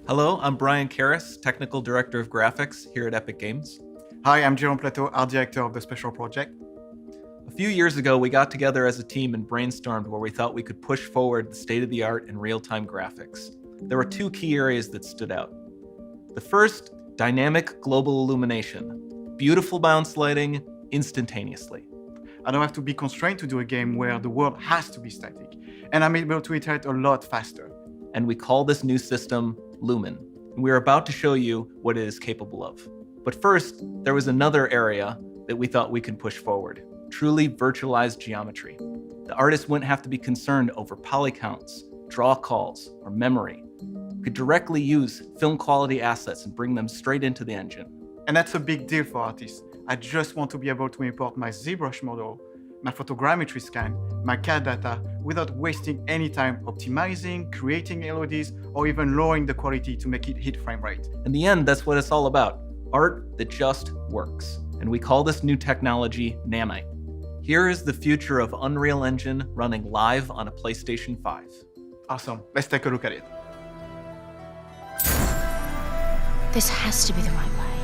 Hello, I'm Brian Karras, Technical Director of Graphics here at Epic Games. Hi, I'm Jerome Plateau, Art Director of the Special Project. A few years ago, we got together as a team and brainstormed where we thought we could push forward the state-of-the-art in real-time graphics. There were two key areas that stood out. The first, dynamic global illumination. Beautiful bounce lighting, instantaneously. I don't have to be constrained to do a game where the world has to be static, and I'm able to iterate a lot faster. And we call this new system Lumen. And we're about to show you what it is capable of. But first, there was another area that we thought we could push forward. Truly virtualized geometry. The artist wouldn't have to be concerned over poly counts, draw calls, or memory. We could directly use film quality assets and bring them straight into the engine. And that's a big deal for artists. I just want to be able to import my ZBrush model, my photogrammetry scan, my CAD data without wasting any time optimizing, creating LODs, or even lowering the quality to make it hit frame rate. In the end, that's what it's all about. Art that just works. And we call this new technology Nanite. Here is the future of Unreal Engine running live on a PlayStation 5. Awesome, let's take a look at it. This has to be the right way.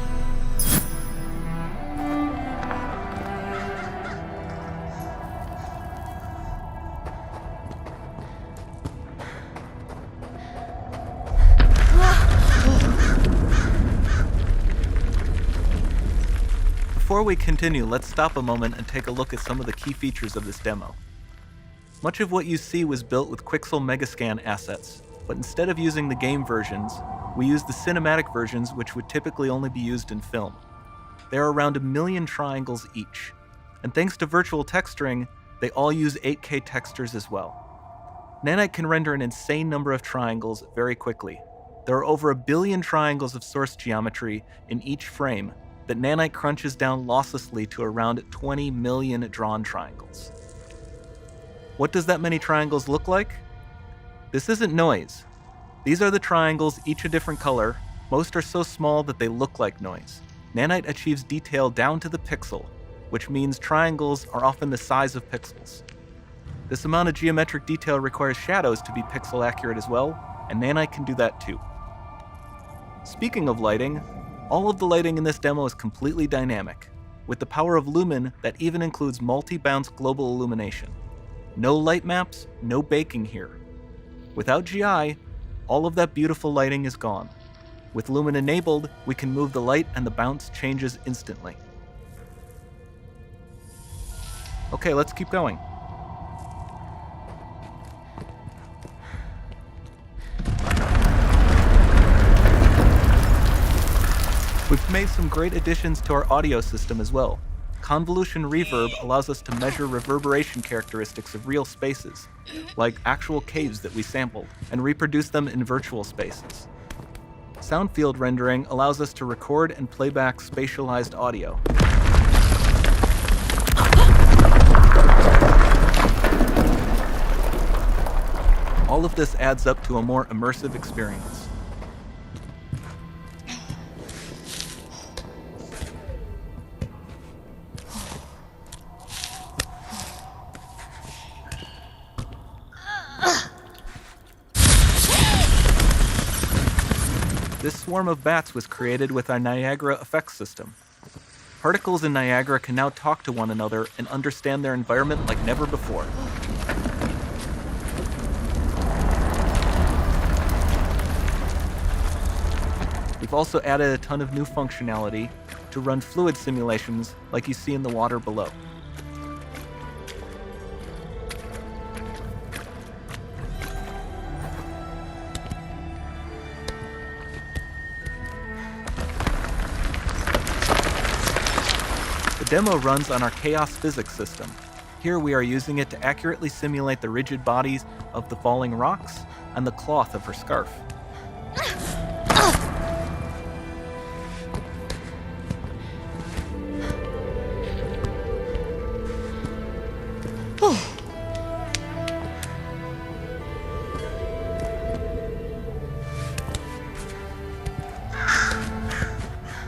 Before we continue, let's stop a moment and take a look at some of the key features of this demo. Much of what you see was built with Quixel Megascan assets, but instead of using the game versions, we used the cinematic versions, which would typically only be used in film. There are around 1 million triangles each, and thanks to virtual texturing, they all use 8K textures as well. Nanite can render an insane number of triangles very quickly. There are over 1 billion triangles of source geometry in each frame that Nanite crunches down losslessly to around 20 million drawn triangles. What does that many triangles look like? This isn't noise. These are the triangles, each a different color. Most are so small that they look like noise. Nanite achieves detail down to the pixel, which means triangles are often the size of pixels. This amount of geometric detail requires shadows to be pixel accurate as well, and Nanite can do that too. Speaking of lighting, all of the lighting in this demo is completely dynamic, with the power of Lumen that even includes multi-bounce global illumination. No light maps, no baking here. Without GI, all of that beautiful lighting is gone. With Lumen enabled, we can move the light and the bounce changes instantly. Okay, let's keep going. We've made some great additions to our audio system as well. Convolution Reverb allows us to measure reverberation characteristics of real spaces, like actual caves that we sampled, and reproduce them in virtual spaces. Soundfield Rendering allows us to record and playback spatialized audio. All of this adds up to a more immersive experience. This swarm of bats was created with our Niagara effects system. Particles in Niagara can now talk to one another and understand their environment like never before. We've also added a ton of new functionality to run fluid simulations like you see in the water below. The demo runs on our Chaos Physics system. Here we are using it to accurately simulate the rigid bodies of the falling rocks and the cloth of her scarf.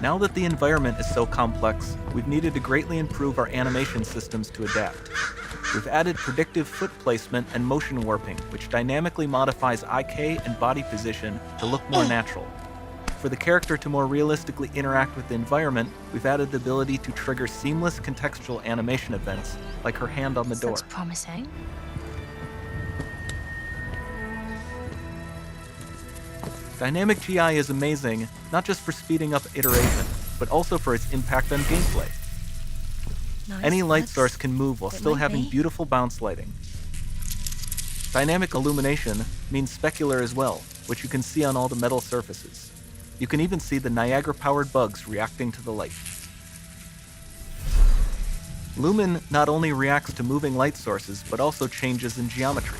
Now that the environment is so complex, we've needed to greatly improve our animation systems to adapt. We've added predictive foot placement and motion warping, which dynamically modifies IK and body position to look more natural. For the character to more realistically interact with the environment, we've added the ability to trigger seamless contextual animation events, like her hand on the door. Looks promising. Dynamic GI is amazing, not just for speeding up iteration, but also for its impact on gameplay. Nice. Any light Looks- source can move while it still might having be. beautiful bounce lighting. Dynamic illumination means specular as well, which you can see on all the metal surfaces. You can even see the Niagara-powered bugs reacting to the light. Lumen not only reacts to moving light sources, but also changes in geometry.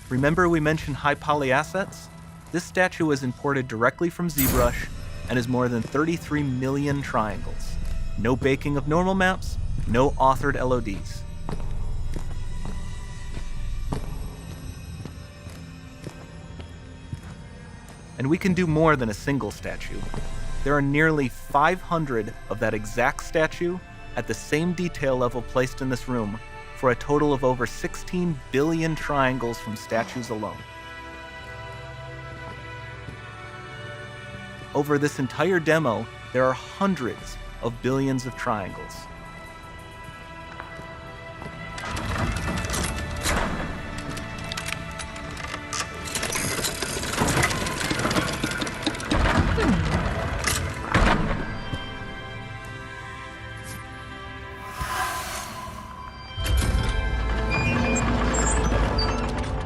Remember we mentioned high poly assets? This statue was imported directly from ZBrush and is more than 33 million triangles. No baking of normal maps, no authored LODs. And we can do more than a single statue. There are nearly 500 of that exact statue at the same detail level placed in this room, for a total of over 16 billion triangles from statues alone. Over this entire demo, there are hundreds of billions of triangles.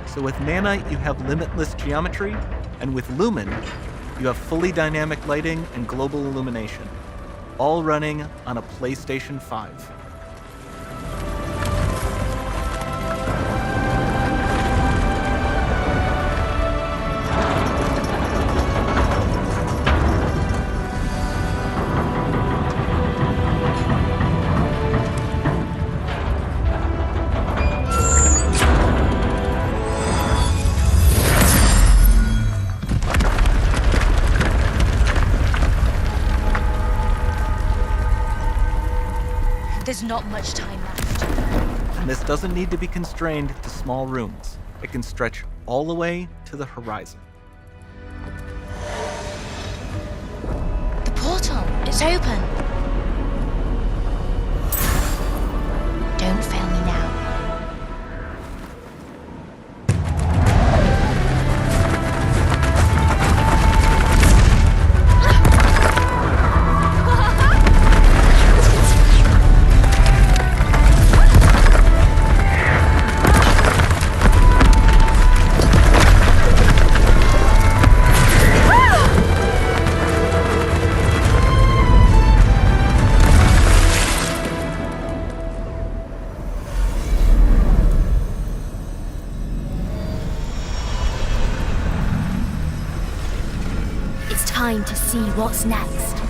So with Nanite, you have limitless geometry, and with Lumen, you have fully dynamic lighting and global illumination, all running on a PlayStation 5. There's not much time left. And this doesn't need to be constrained to small rooms. It can stretch all the way to the horizon. The portal, it's open. Don't fail me now. It's time to see what's next.